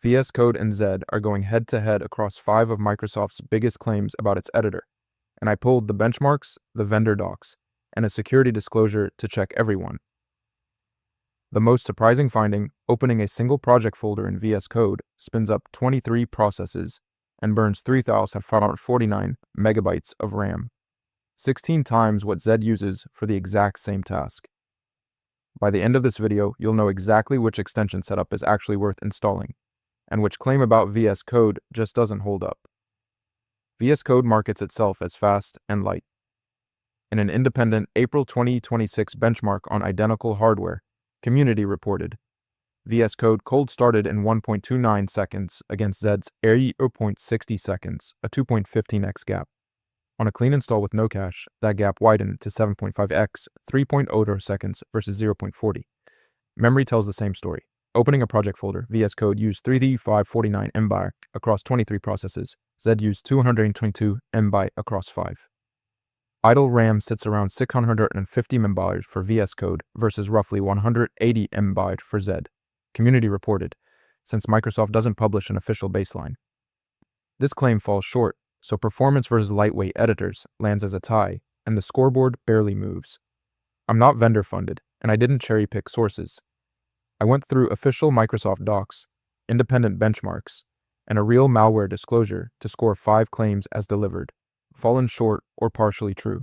VS Code and Zed are going head-to-head across 5 of Microsoft's biggest claims about its editor, and I pulled the benchmarks, the vendor docs, and a security disclosure to check everyone. The most surprising finding, opening a single project folder in VS Code spins up 23 processes and burns 3,549 megabytes of RAM, 16 times what Zed uses for the exact same task. By the end of this video, you'll know exactly which extension setup is actually worth installing, and which claim about VS Code just doesn't hold up. VS Code markets itself as fast and light. In an independent April 2026 benchmark on identical hardware, Community reported, VS Code cold started in 1.29 seconds against Zed's 0.60 seconds, a 2.15x gap. On a clean install with no cache, that gap widened to 7.5x, 3.0 seconds versus 0.40. Memory tells the same story. Opening a project folder, VS Code used 3,549 MB across 23 processes. Zed used 222 MB across 5. Idle RAM sits around 650 MB for VS Code versus roughly 180 MB for Zed, Community reported, since Microsoft doesn't publish an official baseline. This claim falls short, so performance versus lightweight editors lands as a tie, and the scoreboard barely moves. I'm not vendor funded, and I didn't cherry pick sources. I went through official Microsoft docs, independent benchmarks, and a real malware disclosure to score 5 claims as delivered, fallen short or partially true.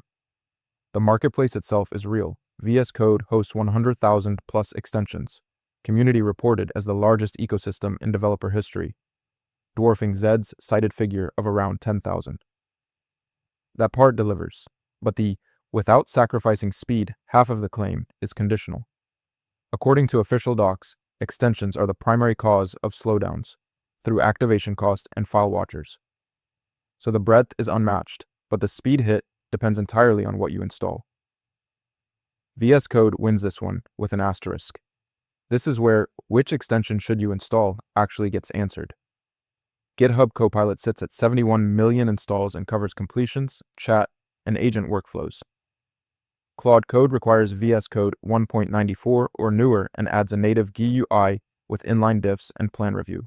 The marketplace itself is real. VS Code hosts 100,000 plus extensions, Community reported as the largest ecosystem in developer history, dwarfing Zed's cited figure of around 10,000. That part delivers, but the without sacrificing speed half of the claim is conditional. According to official docs, extensions are the primary cause of slowdowns through activation cost and file watchers. So the breadth is unmatched, but the speed hit depends entirely on what you install. VS Code wins this one with an asterisk. This is where which extension should you install actually gets answered. GitHub Copilot sits at 71 million installs and covers completions, chat, and agent workflows. Claude Code requires VS Code 1.94 or newer and adds a native GUI with inline diffs and plan review.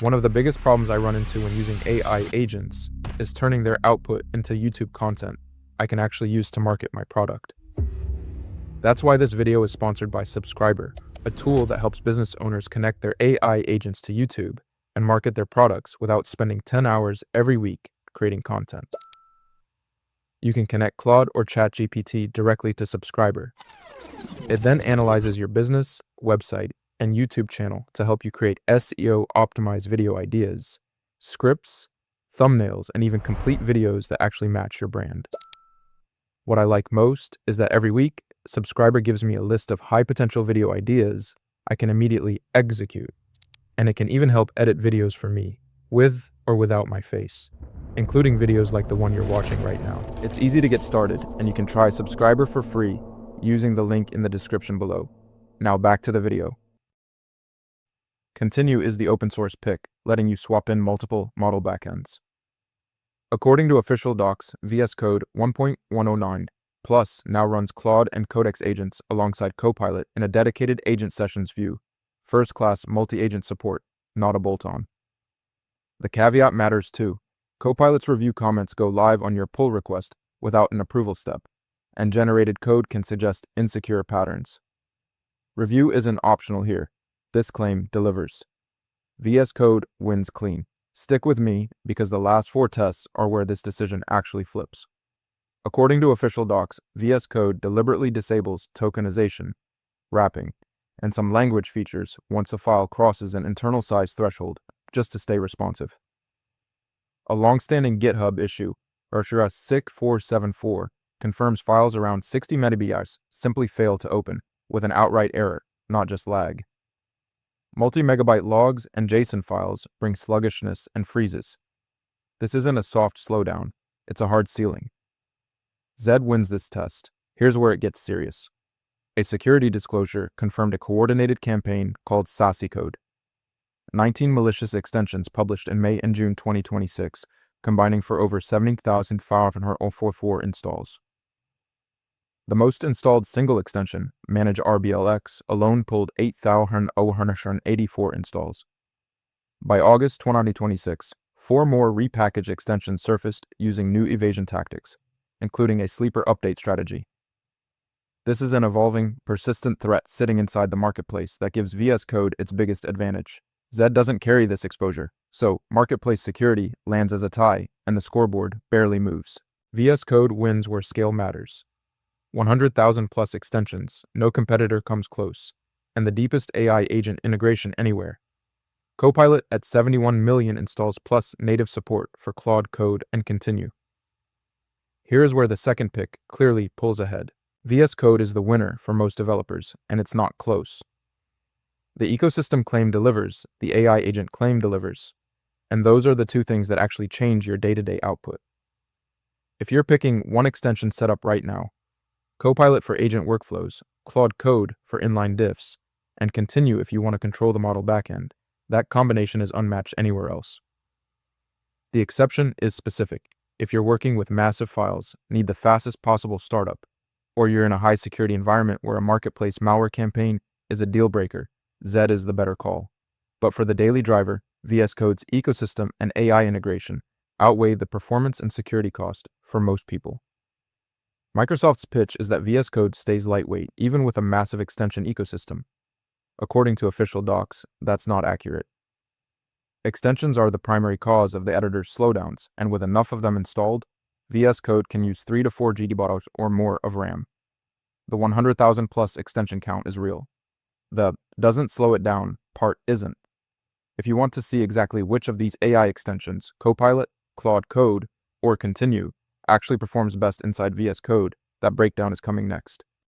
One of the biggest problems I run into when using AI agents is turning their output into YouTube content I can actually use to market my product. That's why this video is sponsored by Subscriber, a tool that helps business owners connect their AI agents to YouTube and market their products without spending 10 hours every week creating content. You can connect Claude or ChatGPT directly to Subscriber. It then analyzes your business, website, and YouTube channel to help you create SEO-optimized video ideas, scripts, thumbnails, and even complete videos that actually match your brand. What I like most is that every week, Subscriber gives me a list of high-potential video ideas I can immediately execute, and it can even help edit videos for me, with or without my face, including videos like the one you're watching right now. It's easy to get started, and you can try Subscriber for free using the link in the description below. Now back to the video. Continue is the open source pick, letting you swap in multiple model backends. According to official docs, VS Code 1.109 Plus now runs Claude and Codex agents alongside Copilot in a dedicated agent sessions view, first-class multi-agent support, not a bolt-on. The caveat matters too. Copilot's review comments go live on your pull request without an approval step, and generated code can suggest insecure patterns. Review isn't optional here. This claim delivers. VS Code wins clean. Stick with me because the last 4 tests are where this decision actually flips. According to official docs, VS Code deliberately disables tokenization, wrapping, and some language features once a file crosses an internal size threshold, just to stay responsive. A long-standing GitHub issue, Ursura 6474, confirms files around 60 MB simply fail to open, with an outright error, not just lag. Multi-megabyte logs and JSON files bring sluggishness and freezes. This isn't a soft slowdown, it's a hard ceiling. Zed wins this test. Here's where it gets serious. A security disclosure confirmed a coordinated campaign called Sassy Code. 19 malicious extensions published in May and June 2026, combining for over 70,544 installs. The most installed single extension, Manage RBLX, alone pulled 8,084 installs. By August 2026, 4 more repackaged extensions surfaced using new evasion tactics, including a sleeper update strategy. This is an evolving, persistent threat sitting inside the marketplace that gives VS Code its biggest advantage. Zed doesn't carry this exposure, so marketplace security lands as a tie, and the scoreboard barely moves. VS Code wins where scale matters. 100,000 plus extensions, no competitor comes close, and the deepest AI agent integration anywhere. Copilot at 71 million installs plus native support for Claude Code and Continue. Here is where the second pick clearly pulls ahead. VS Code is the winner for most developers, and it's not close. The ecosystem claim delivers, the AI agent claim delivers, and those are the two things that actually change your day-to-day output. If you're picking one extension setup right now, Copilot for agent workflows, Claude Code for inline diffs, and Continue if you want to control the model backend, that combination is unmatched anywhere else. The exception is specific. If you're working with massive files, need the fastest possible startup, or you're in a high-security environment where a marketplace malware campaign is a deal-breaker, Zed is the better call. But for the daily driver, VS Code's ecosystem and AI integration outweigh the performance and security cost for most people. Microsoft's pitch is that VS Code stays lightweight even with a massive extension ecosystem. According to official docs, that's not accurate. Extensions are the primary cause of the editor's slowdowns, and with enough of them installed, VS Code can use 3 to 4 GB or more of RAM. The 100,000 plus extension count is real. The doesn't slow it down part isn't. If you want to see exactly which of these AI extensions, Copilot, Claude Code, or Continue, actually performs best inside VS Code, that breakdown is coming next.